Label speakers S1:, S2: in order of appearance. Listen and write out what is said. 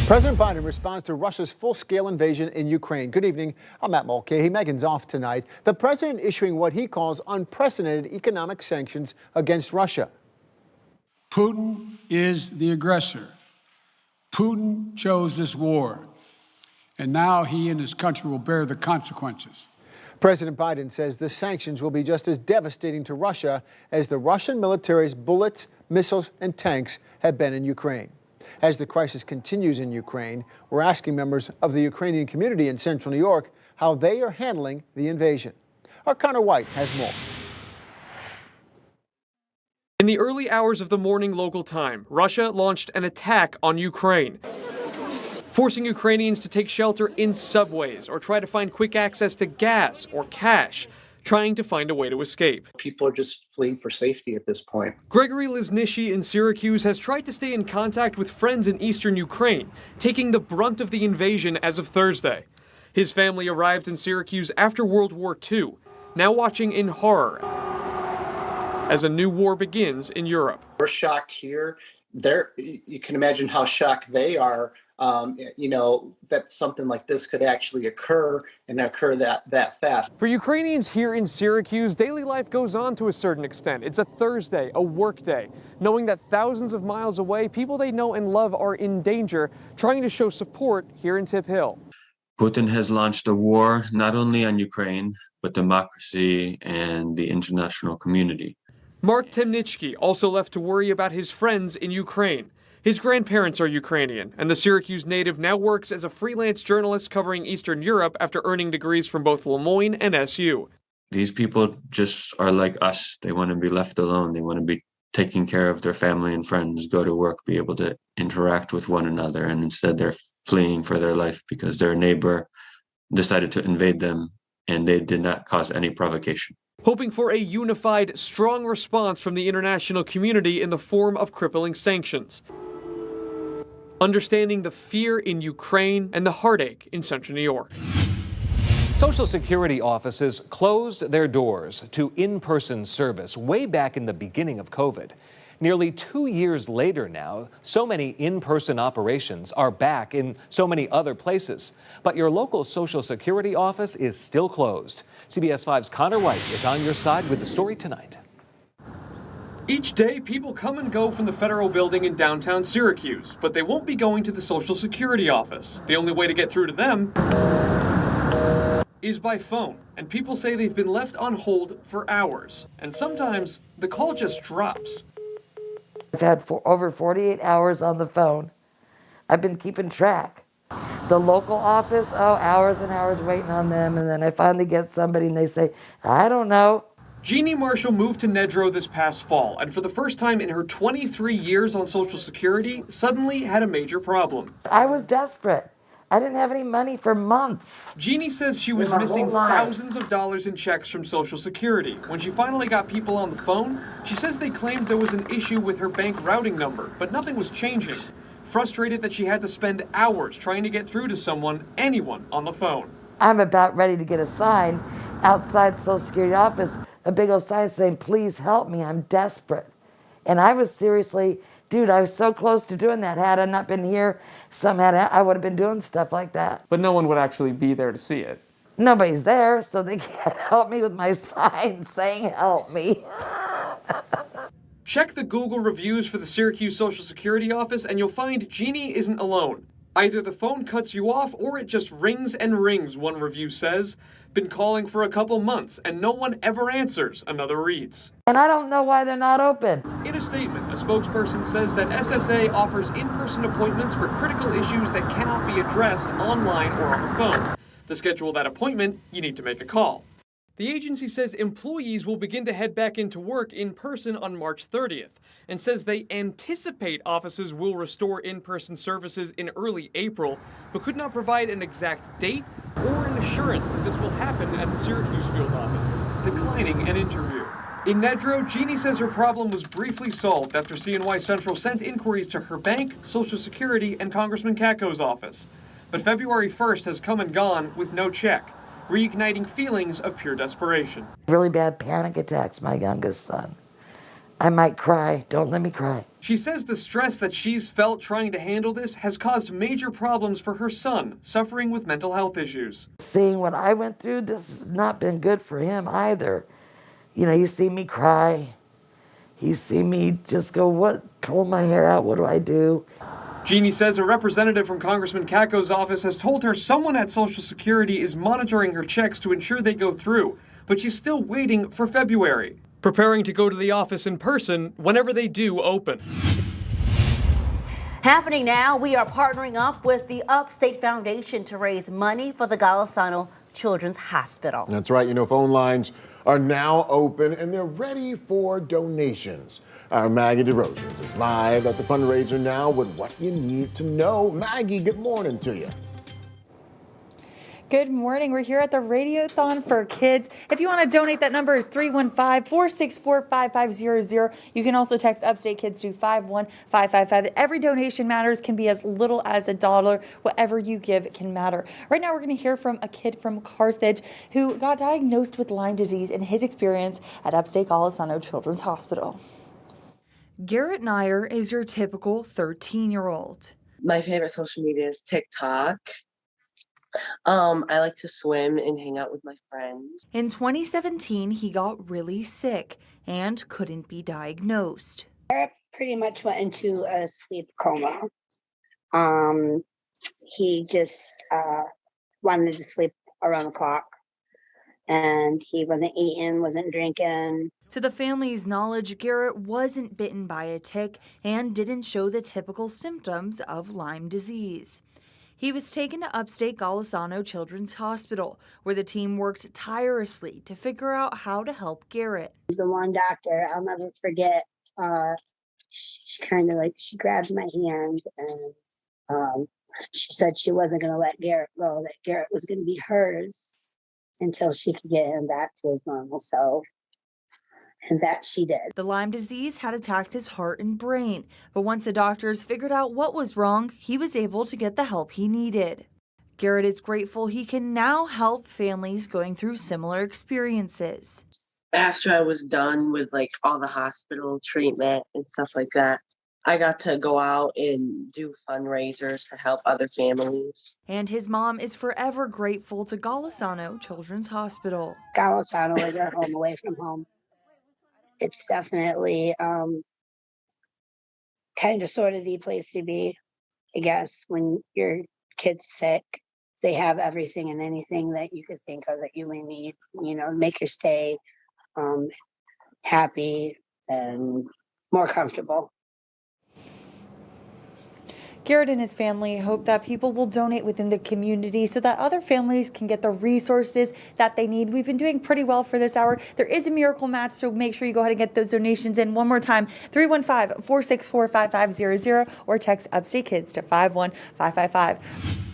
S1: President Biden responds to Russia's full-scale invasion in Ukraine. Good evening. I'm Matt Mulcahy. Megan's off tonight. The president issuing what he calls unprecedented economic sanctions against Russia.
S2: Putin is the aggressor. Putin chose this war, and now he and his country will bear the consequences.
S1: President Biden says the sanctions will be just as devastating to Russia as the Russian military's bullets, missiles, and tanks have been in Ukraine. As the crisis continues in Ukraine, we're asking members of the Ukrainian community in central New York how they are handling the invasion. Our Connor White has more.
S3: In the early hours of the morning local time, Russia launched an attack on Ukraine, forcing Ukrainians to take shelter in subways or try to find quick access to gas or cash, trying to find a way to escape.
S4: People are just fleeing for safety at this point.
S3: Gregory Liznishi in Syracuse has tried to stay in contact with friends in eastern Ukraine, taking the brunt of the invasion as of Thursday. His family arrived in Syracuse after World War II, now watching in horror as a new war begins in Europe.
S4: We're shocked here. You can imagine how shocked they are, that something like this could actually occur and occur that fast.
S3: For Ukrainians here in Syracuse, daily life goes on to a certain extent. It's a Thursday, a work day, knowing that thousands of miles away, people they know and love are in danger, trying to show support here in Tip Hill.
S5: Putin has launched a war not only on Ukraine, but democracy and the international community.
S3: Mark Temnitsky also left to worry about his friends in Ukraine. His grandparents are Ukrainian, and the Syracuse native now works as a freelance journalist covering Eastern Europe after earning degrees from both Le Moyne and SU.
S5: These people just are like us. They want to be left alone. They want to be taking care of their family and friends, go to work, be able to interact with one another. And instead they're fleeing for their life because their neighbor decided to invade them, and they did not cause any provocation.
S3: Hoping for a unified, strong response from the international community in the form of crippling sanctions. Understanding the fear in Ukraine and the heartache in central New York.
S6: Social Security offices closed their doors to in-person service way back in the beginning of COVID. Nearly 2 years later now, so many in-person operations are back in so many other places. But your local Social Security office is still closed. CBS 5's Connor White is on your side with the story tonight.
S3: Each day, people come and go from the federal building in downtown Syracuse, but they won't be going to the Social Security office. The only way to get through to them is by phone, and people say they've been left on hold for hours. And sometimes the call just drops.
S7: I've had over 48 hours on the phone. I've been keeping track. The local office, hours and hours waiting on them, and then I finally get somebody and they say, I don't know.
S3: Jeannie Marshall moved to Nedrow this past fall, and for the first time in her 23 years on Social Security, suddenly had a major problem.
S7: I was desperate. I didn't have any money for months.
S3: Jeannie says she was missing thousands of dollars in checks from Social Security. When she finally got people on the phone, she says they claimed there was an issue with her bank routing number, but nothing was changing. Frustrated that she had to spend hours trying to get through to anyone on the phone.
S7: I'm about ready to get a sign outside Social Security office, a big old sign saying, please help me, I'm desperate. And I was seriously, I was so close to doing that. Had I not been here, I would have been doing stuff like that.
S3: But no one would actually be there to see it.
S7: Nobody's there, so they can't help me with my sign saying help me.
S3: Check the Google reviews for the Syracuse Social Security office and you'll find Jeannie isn't alone. Either the phone cuts you off or it just rings and rings, one review says. Been calling for a couple months and no one ever answers, another reads.
S7: And I don't know why they're not open.
S3: In a statement, a spokesperson says that SSA offers in-person appointments for critical issues that cannot be addressed online or on the phone. To schedule that appointment, you need to make a call. The agency says employees will begin to head back into work in person on March 30th and says they anticipate offices will restore in-person services in early April, but could not provide an exact date or an assurance that this will happen at the Syracuse field office, declining an interview. In Nedrow, Jeannie says her problem was briefly solved after CNY Central sent inquiries to her bank, Social Security, and Congressman Katko's office. But February 1st has come and gone with no check, reigniting feelings of pure desperation.
S7: Really bad panic attacks, my youngest son. I might cry. Don't let me cry.
S3: She says the stress that she's felt trying to handle this has caused major problems for her son, suffering with mental health issues.
S7: Seeing what I went through, this has not been good for him either. You know, you see me cry. You see me just go, pull my hair out, what do I do?
S3: Jeannie says a representative from Congressman Kako's office has told her someone at Social Security is monitoring her checks to ensure they go through, but she's still waiting for February, preparing to go to the office in person whenever they do open.
S8: Happening now, we are partnering up with the Upstate Foundation to raise money for the Golisano Children's Hospital.
S9: That's right. You know, phone lines are now open and they're ready for donations. Our Maggie DeRosiers is live at the fundraiser now with what you need to know. Maggie, good morning to you.
S10: Good morning. We're here at the Radiothon for Kids. If you want to donate, that number is 315-464-5500. You can also text Upstate Kids to 51555. Every donation matters, can be as little as $1. Whatever you give can matter. Right now, we're going to hear from a kid from Carthage who got diagnosed with Lyme disease and his experience at Upstate Golisano Children's Hospital.
S11: Garrett Nyer is your typical 13-year-old.
S12: My favorite social media is TikTok. I like to swim and hang out with my friends.
S11: In 2017, he got really sick and couldn't be diagnosed.
S13: Garrett pretty much went into a sleep coma. He just wanted to sleep around the clock. And he wasn't eating, wasn't drinking.
S11: To the family's knowledge, Garrett wasn't bitten by a tick and didn't show the typical symptoms of Lyme disease. He was taken to Upstate Golisano Children's Hospital, where the team worked tirelessly to figure out how to help Garrett.
S13: The one doctor, I'll never forget, she kind of she grabbed my hand and she said she wasn't going to let Garrett go, that Garrett was going to be hers until she could get him back to his normal self. And that she did.
S11: The Lyme disease had attacked his heart and brain, but once the doctors figured out what was wrong, he was able to get the help he needed. Garrett is grateful he can now help families going through similar experiences.
S12: After I was done with all the hospital treatment and stuff like that, I got to go out and do fundraisers to help other families.
S11: And his mom is forever grateful to Golisano Children's Hospital.
S13: Golisano is our home away from home. It's definitely kind of sort of the place to be, I guess, when your kid's sick. They have everything and anything that you could think of that you may need, make your stay happy and more comfortable.
S10: Garrett and his family hope that people will donate within the community so that other families can get the resources that they need. We've been doing pretty well for this hour. There is a miracle match, so make sure you go ahead and get those donations in. One more time, 315-464-5500 or text Upstate Kids to 51555.